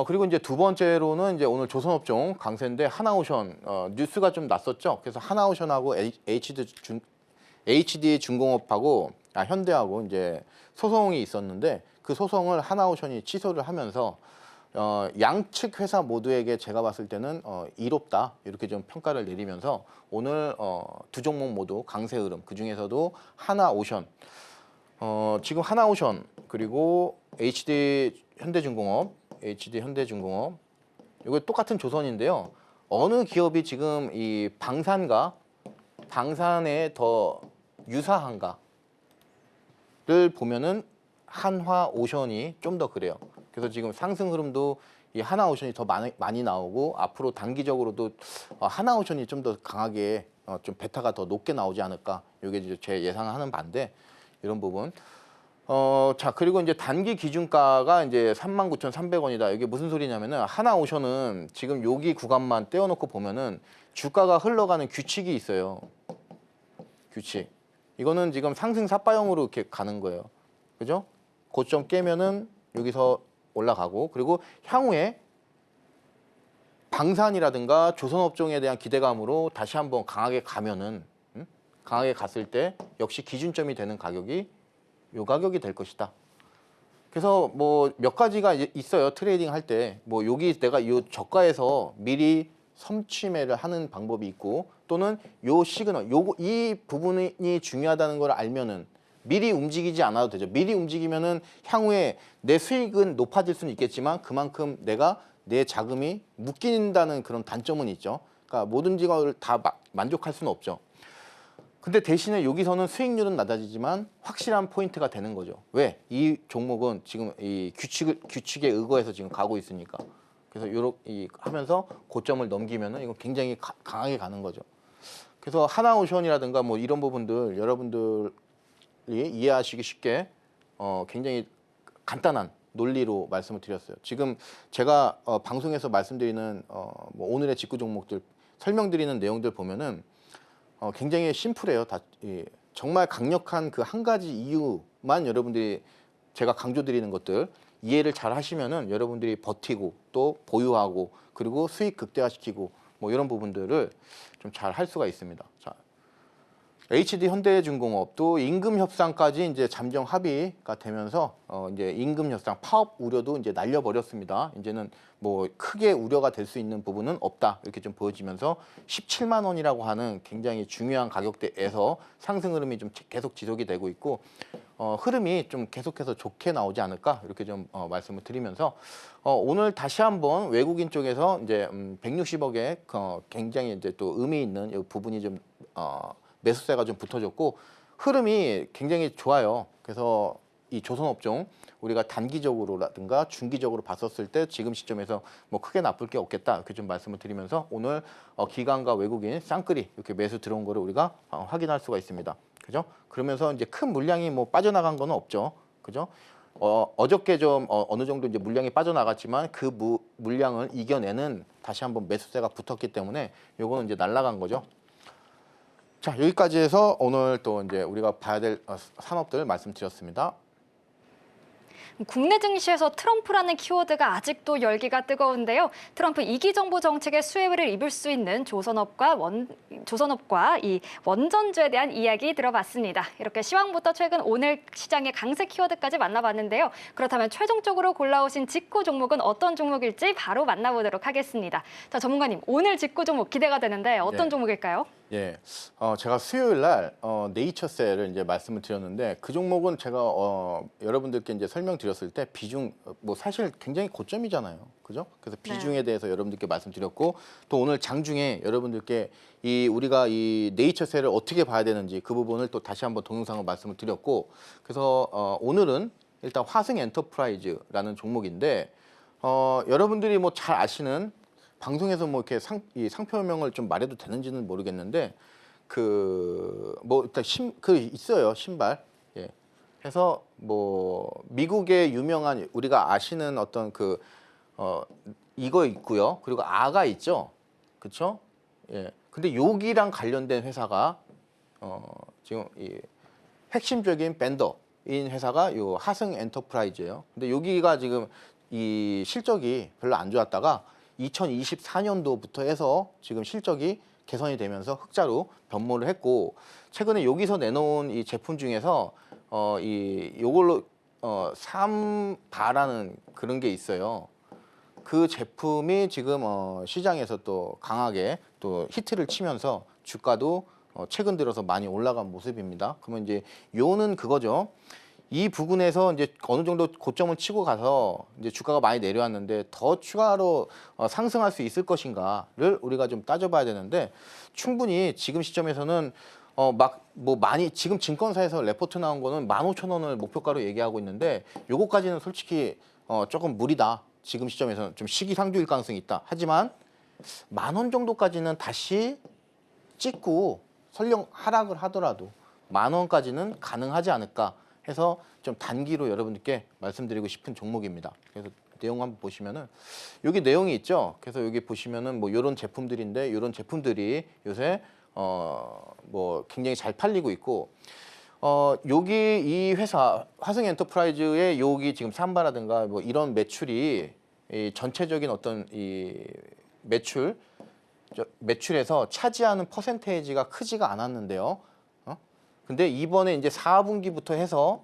그리고 이제 두 번째로는 이제 오늘 조선업종 강세인데 하나오션 뉴스가 좀 났었죠. 그래서 하나오션하고 HD 중공업하고 현대하고 이제 소송이 있었는데 그 소송을 하나오션이 취소를 하면서 양측 회사 모두에게 제가 봤을 때는 이롭다 이렇게 좀 평가를 내리면서 오늘 두 종목 모두 강세 흐름 그 중에서도 하나오션 지금 하나오션 그리고 HD 현대중공업 이거 똑같은 조선인데요. 어느 기업이 지금 이 방산에 더 유사한가를 보면은 한화오션이 좀 더 그래요. 그래서 지금 상승 흐름도 이 하나오션이 더 많이 나오고 앞으로 단기적으로도 하나오션이 좀 더 강하게 좀 베타가 더 높게 나오지 않을까. 이게 이제 제 예상하는 바인데 이런 부분. 자, 그리고 이제 단기 기준가가 이제 39,300원이다. 이게 무슨 소리냐면은 하나오션은 지금 여기 구간만 떼어놓고 보면은 주가가 흘러가는 규칙이 있어요. 규칙. 이거는 지금 상승 삿바형으로 이렇게 가는 거예요. 그죠? 고점 깨면은 여기서 올라가고 그리고 향후에 방산이라든가 조선업종에 대한 기대감으로 다시 한번 강하게 가면은 강하게 갔을 때 역시 기준점이 되는 가격이 요 가격이 될 것이다. 그래서 뭐 몇 가지가 있어요. 트레이딩 할 때 뭐 여기 내가 이 저가에서 미리 섬취매를 하는 방법이 있고 또는 요 시그널 이 부분이 중요하다는 걸 알면은 미리 움직이지 않아도 되죠. 미리 움직이면은 향후에 내 수익은 높아질 수는 있겠지만 그만큼 내 자금이 묶인다는 그런 단점은 있죠. 그러니까 모든 직업을 다 만족할 수는 없죠. 근데 대신에 여기서는 수익률은 낮아지지만 확실한 포인트가 되는 거죠. 왜? 이 종목은 지금 이 규칙에 의거해서 지금 가고 있으니까. 그래서 요렇게 하면서 고점을 넘기면은 이건 굉장히 강하게 가는 거죠. 그래서 하나오션이라든가 뭐 이런 부분들 여러분들이 이해하시기 쉽게 굉장히 간단한 논리로 말씀을 드렸어요. 지금 제가 방송에서 말씀드리는 뭐 오늘의 직구 종목들 설명드리는 내용들 보면은 굉장히 심플해요. 정말 강력한 그 한 가지 이유만 여러분들이 제가 강조드리는 것들 이해를 잘 하시면은 여러분들이 버티고 또 보유하고 그리고 수익 극대화시키고 뭐 이런 부분들을 좀 잘 할 수가 있습니다. 자, HD 현대중공업도 임금 협상까지 이제 잠정 합의가 되면서 이제 임금 협상 파업 우려도 이제 날려버렸습니다. 이제는 뭐 크게 우려가 될 수 있는 부분은 없다 이렇게 좀 보여지면서 17만 원이라고 하는 굉장히 중요한 가격대에서 상승 흐름이 좀 계속 지속이 되고 있고 흐름이 좀 계속해서 좋게 나오지 않을까 이렇게 좀 말씀을 드리면서 오늘 다시 한번 외국인 쪽에서 이제 160억에 굉장히 이제 또 의미 있는 이 부분이 좀 매수세가 좀 붙어졌고 흐름이 굉장히 좋아요. 그래서 이 조선업종 우리가 단기적으로라든가 중기적으로 봤었을 때 지금 시점에서 뭐 크게 나쁠 게 없겠다 이렇게 좀 말씀을 드리면서 오늘 기관과 외국인 쌍끌이 이렇게 매수 들어온 거를 우리가 확인할 수가 있습니다. 그죠? 그러면서 이제 큰 물량이 뭐 빠져나간 거는 없죠. 그죠? 어저께 좀 어느 정도 이제 물량이 빠져나갔지만 그 물량을 이겨내는 다시 한번 매수세가 붙었기 때문에 요거는 이제 날아간 거죠. 자, 여기까지 해서 오늘 또 이제 우리가 봐야 될 산업들 말씀드렸습니다. 국내 증시에서 트럼프라는 키워드가 아직도 열기가 뜨거운데요. 트럼프 이기 정부 정책의 수혜를 입을 수 있는 조선업과 이 원전주에 대한 이야기 들어봤습니다. 이렇게 시황부터 최근 오늘 시장의 강세 키워드까지 만나봤는데요. 그렇다면 최종적으로 골라오신 직구 종목은 어떤 종목일지 바로 만나보도록 하겠습니다. 자, 전문가님, 오늘 직구 종목 기대가 되는데 어떤 종목일까요? 예, 제가 수요일 날 네이처셀을 이제 말씀을 드렸는데 그 종목은 제가 여러분들께 이제 설명드렸을 때 비중 뭐 사실 굉장히 고점이잖아요, 그죠? 그래서 비중에 대해서 여러분들께 말씀드렸고 또 오늘 장중에 여러분들께 우리가 이 네이처셀을 어떻게 봐야 되는지 그 부분을 또 다시 한번 동영상으로 말씀을 드렸고 그래서 오늘은 일단 화승 엔터프라이즈라는 종목인데 여러분들이 뭐 잘 아시는 방송에서 뭐 이렇게 이 상표명을 좀 말해도 되는지는 모르겠는데 뭐 일단 있어요, 신발. 예. 해서 뭐 미국의 유명한 우리가 아시는 어떤 이거 있고요. 그리고 아가 있죠. 그렇죠? 예. 근데 여기랑 관련된 회사가 지금 이 핵심적인 밴더인 회사가 요 하승 엔터프라이즈예요. 근데 여기가 지금 이 실적이 별로 안 좋았다가 2024년도부터 해서 지금 실적이 개선이 되면서 흑자로 변모를 했고 최근에 여기서 내놓은 이 제품 중에서 요걸로 삼바라는 그런 게 있어요. 그 제품이 지금 시장에서 또 강하게 또 히트를 치면서 주가도 최근 들어서 많이 올라간 모습입니다. 그러면 이제 요는 그거죠. 이 부분에서 이제 어느 정도 고점을 치고 가서 이제 주가가 많이 내려왔는데 더 추가로 상승할 수 있을 것인가를 우리가 좀 따져봐야 되는데 충분히 지금 시점에서는 많이 지금 증권사에서 레포트 나온 거는 15,000원을 목표가로 얘기하고 있는데 요거까지는 솔직히 조금 무리다. 지금 시점에서는 좀 시기상조일 가능성이 있다. 하지만 10,000원 정도까지는 다시 찍고 설령 하락을 하더라도 10,000원까지는 가능하지 않을까 해서 좀 단기로 여러분들께 말씀드리고 싶은 종목입니다. 그래서 내용 한번 보시면은 여기 내용이 있죠. 그래서 여기 보시면은 뭐 이런 제품들인데 이런 제품들이 요새 뭐 굉장히 잘 팔리고 있고 여기 이 회사 화승 엔터프라이즈의 여기 지금 삼바라든가 뭐 이런 매출이 이 전체적인 어떤 이 매출에서 차지하는 퍼센테이지가 크지가 않았는데요. 근데 이번에 이제 4분기부터 해서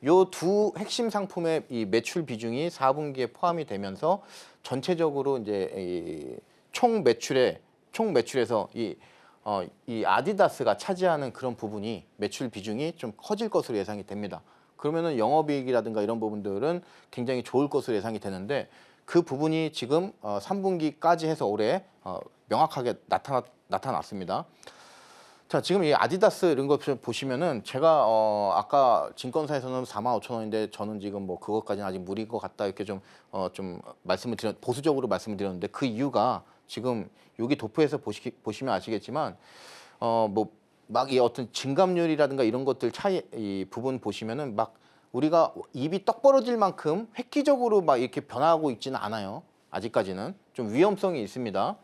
요 두 핵심 상품의 이 매출 비중이 4분기에 포함이 되면서 전체적으로 이제 이 총 매출에서 이 아디다스가 차지하는 그런 부분이 매출 비중이 좀 커질 것으로 예상이 됩니다. 그러면은 영업이익이라든가 이런 부분들은 굉장히 좋을 것으로 예상이 되는데 그 부분이 지금 3분기까지 해서 올해 명확하게 나타났습니다. 자, 지금 이 아디다스 이런 거 보시면은 제가 아까 증권사에서는 45,000원인데 저는 지금 뭐 그것까지는 아직 무리인 것 같다 이렇게 좀 말씀을 보수적으로 말씀을 드렸는데 그 이유가 지금 여기 도표에서 보시면 아시겠지만 뭐 막 이 어떤 증감률이라든가 이런 것들 이 부분 보시면은 막 우리가 입이 떡 벌어질 만큼 획기적으로 막 이렇게 변화하고 있지는 않아요. 아직까지는 좀 위험성이 있습니다.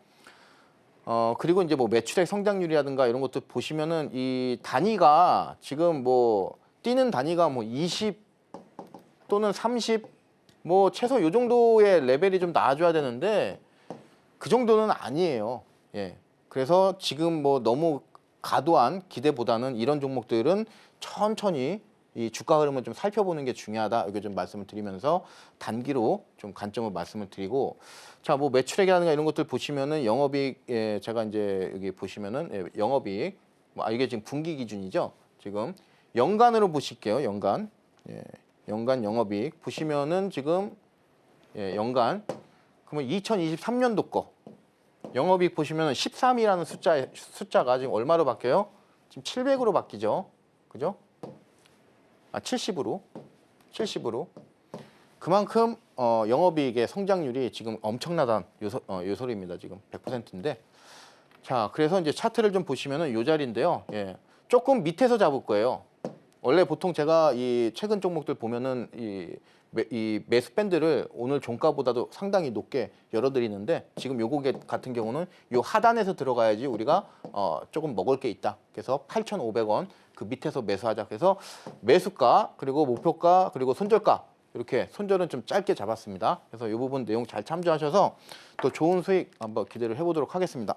그리고 이제 뭐 매출액 성장률이라든가 이런 것도 보시면은 이 단위가 지금 뭐 뛰는 단위가 뭐 20 또는 30 뭐 최소 요 정도의 레벨이 좀 나와줘야 되는데 그 정도는 아니에요. 예. 그래서 지금 뭐 너무 과도한 기대보다는 이런 종목들은 천천히 이 주가 흐름을 좀 살펴보는 게 중요하다. 이렇게 좀 말씀을 드리면서 단기로 좀 관점을 말씀을 드리고, 자, 뭐 매출액이라든가 이런 것들 보시면은 영업이익, 제가 이제 여기 보시면은 영업이익, 이게 지금 분기 기준이죠. 지금 연간으로 보실게요. 연간, 연간 영업이익 보시면은 지금 연간, 그러면 2023년도 거 영업이익 보시면은 13이라는 숫자가 지금 얼마로 바뀌어요? 지금 700으로 바뀌죠. 그죠? 70으로 그만큼 영업이익의 성장률이 지금 엄청나다는 요소리입니다. 지금 100%인데, 자, 그래서 이제 차트를 좀 보시면은 요 자리인데요. 예, 조금 밑에서 잡을 거예요. 원래 보통 제가 이 최근 종목들 보면은 이 매수 밴드를 오늘 종가보다도 상당히 높게 열어드리는데, 지금 요거 같은 경우는 요 하단에서 들어가야지 우리가 조금 먹을 게 있다. 그래서 8,500원 그 밑에서 매수하자. 그래서 매수가 그리고 목표가 그리고 손절가 이렇게 손절은 좀 짧게 잡았습니다. 그래서 이 부분 내용 잘 참조하셔서 또 좋은 수익 한번 기대를 해보도록 하겠습니다.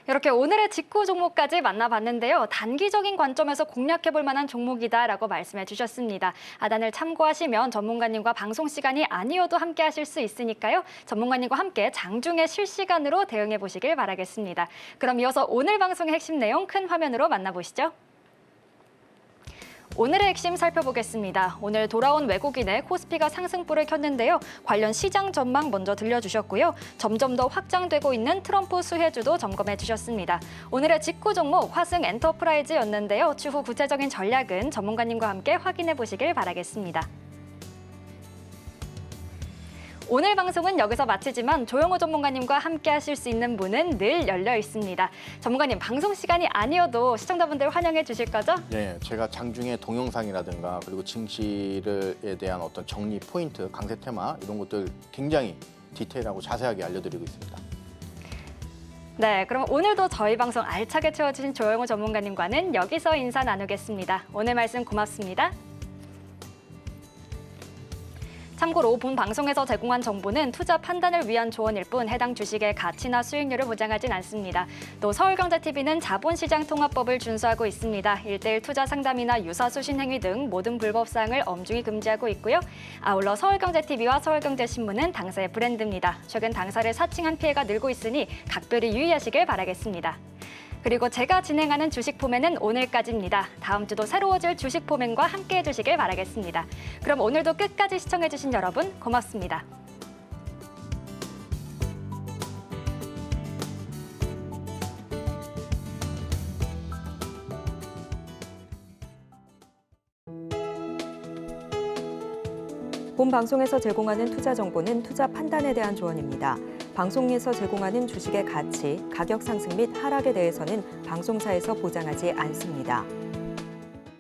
이렇게 오늘의 직구 종목까지 만나봤는데요. 단기적인 관점에서 공략해볼 만한 종목이다라고 말씀해 주셨습니다. 하단을 참고하시면 전문가님과 방송 시간이 아니어도 함께 하실 수 있으니까요. 전문가님과 함께 장중에 실시간으로 대응해 보시길 바라겠습니다. 그럼 이어서 오늘 방송의 핵심 내용 큰 화면으로 만나보시죠. 오늘의 핵심 살펴보겠습니다. 오늘 돌아온 외국인의 코스피가 상승불을 켰는데요. 관련 시장 전망 먼저 들려주셨고요. 점점 더 확장되고 있는 트럼프 수혜주도 점검해 주셨습니다. 오늘의 직구 종목 화승 엔터프라이즈였는데요. 추후 구체적인 전략은 전문가님과 함께 확인해 보시길 바라겠습니다. 오늘 방송은 여기서 마치지만 조영호 전문가님과 함께 하실 수 있는 문은 늘 열려 있습니다. 전문가님, 방송 시간이 아니어도 시청자분들 환영해 주실 거죠? 네, 제가 장중에 동영상이라든가 그리고 증시에 대한 어떤 정리 포인트, 강세 테마 이런 것들 굉장히 디테일하고 자세하게 알려드리고 있습니다. 네, 그럼 오늘도 저희 방송 알차게 채워주신 조영호 전문가님과는 여기서 인사 나누겠습니다. 오늘 말씀 고맙습니다. 참고로 본 방송에서 제공한 정보는 투자 판단을 위한 조언일 뿐 해당 주식의 가치나 수익률을 보장하진 않습니다. 또 서울경제TV는 자본시장 통합법을 준수하고 있습니다. 1:1 투자 상담이나 유사수신 행위 등 모든 불법 사항을 엄중히 금지하고 있고요. 아울러 서울경제TV와 서울경제신문은 당사의 브랜드입니다. 최근 당사를 사칭한 피해가 늘고 있으니 각별히 유의하시길 바라겠습니다. 그리고 제가 진행하는 주식 포맨은 오늘까지입니다. 다음 주도 새로워질 주식 포맨과 함께해 주시길 바라겠습니다. 그럼 오늘도 끝까지 시청해 주신 여러분 고맙습니다. 본 방송에서 제공하는 투자 정보는 투자 판단에 대한 조언입니다. 방송에서 제공하는 주식의 가치, 가격 상승 및 하락에 대해서는 방송사에서 보장하지 않습니다.